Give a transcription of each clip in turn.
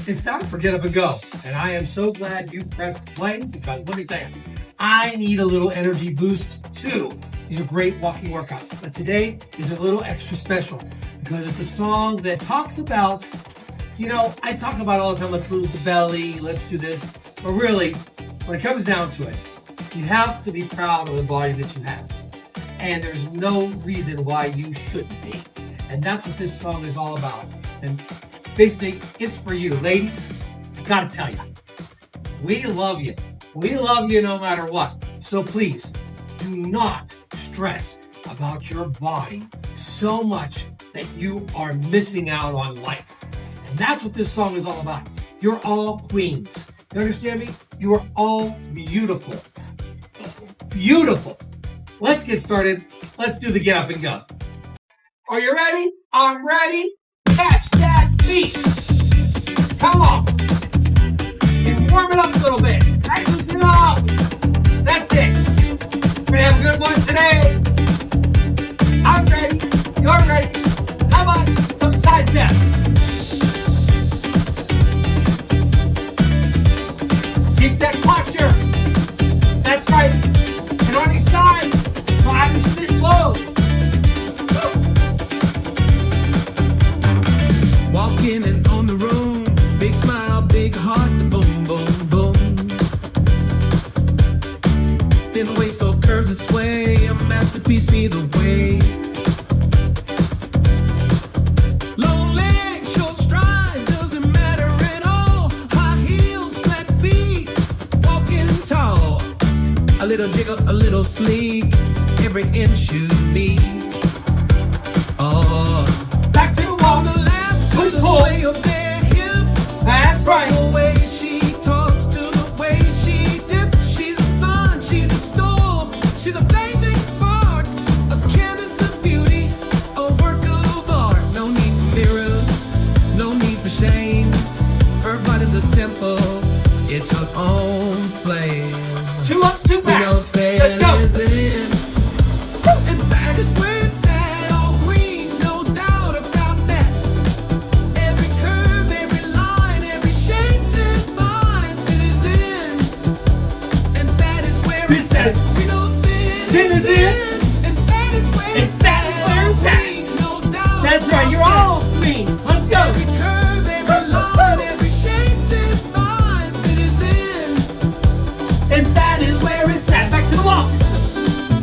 It's time for Get Up and Go. And I am so glad you pressed play because let me tell you, I need a little energy boost too. These are great walking workouts. But today is a little extra special because it's a song that talks about, I talk about all the time, let's lose the belly, let's do this. But really, when it comes down to it, you have to be proud of the body that you have. And there's no reason why you shouldn't be. And that's what this song is all about. And basically, it's for you. Ladies, I gotta tell you, we love you. We love you no matter what. So please, do not stress about your body so much that you are missing out on life. And that's what this song is all about. You're all queens. You understand me? You are all beautiful. Beautiful. Let's get started. Let's do the Get Up and Go. Are you ready? I'm ready. Catch that beat. Come on. And warm it up a little bit. Right, loosen up. That's it. We're gonna have a good one today. I'm ready. You're ready. How about some side steps? Keep that posture. That's right. And on these sides, try to sit low. Walking in on the room, big smile, big heart, boom, boom, boom. Thin waist, all curves and sway, a masterpiece either way. Long legs, short stride, doesn't matter at all. High heels, flat feet, walking tall. A little jiggle, a little sleek, every inch you need. Oh, Back to the wall. Push pull. That's right. The way she talks to the way she dips. She's a sun, she's a storm, she's a blazing spark, a canvas of beauty, a work of art. No need for mirrors, no need for shame. Her body's a temple, it's her own flame. 2 ups, 2 backs. Let's go. And that is where it's at. All queens, no doubt about that. Every curve, every line, every shape defined, it is in. And that is where It says, we know it is in. And that is where And that is where it's at. queens, no doubt. That's right. You're all queens. Let's go. Every curve, every line, every shape defined, it is in. And that is where it's at. Back to the wall.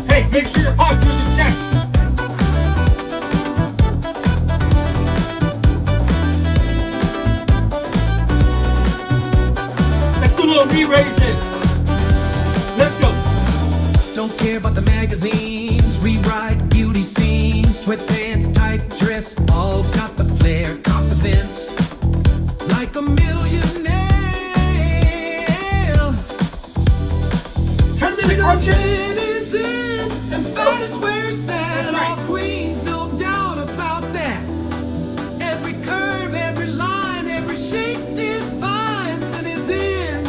Hey, make sure your posture's in check. Let's do little re-raises. Let's go. Don't care about the magazines, rewrite beauty scenes, sweatpants, tight dress, all got the flair, confidence, like a millionaire. Turn to the crunches. It is in, and that is where it's at. That's right. All queens, no doubt about that. Every curve, every line, every shape defined, that is in,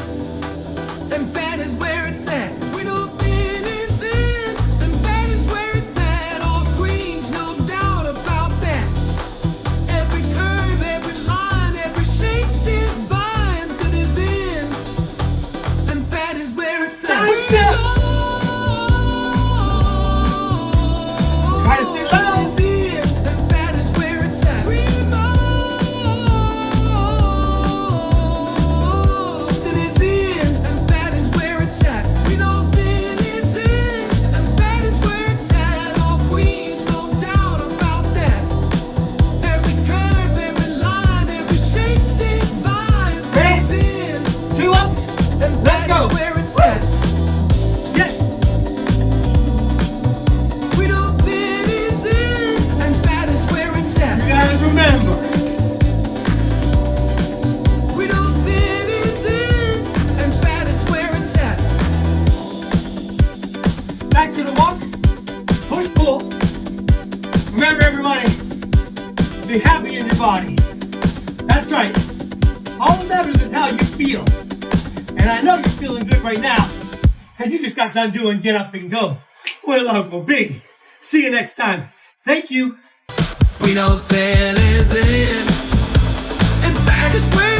and that is where it's at. We know it is in, and that is where it's at. All queens, no doubt about that. Every curve, every line, every shape defined, that is in, and that is where it's at. Side steps. Try to sit low. And that is where it's at. That is in, and that is where it's at. We know that is in, and that is where it's at. All queens, no doubt about that. Every curve, every line, every shape defined, that is in, 2 ups. and Let's that go. is where it's at. Yes. We know that is in, and that is where it's at. You guys remember. We know that is in, and that is where it's at. Back to the walk. Push pull. Remember everybody, be happy in your body. That's right. All that matters is how you feel. And I know you're feeling good right now. And you just got done doing Get Up and Go with Uncle B. See you next time. Thank you. We know that is in, and that is where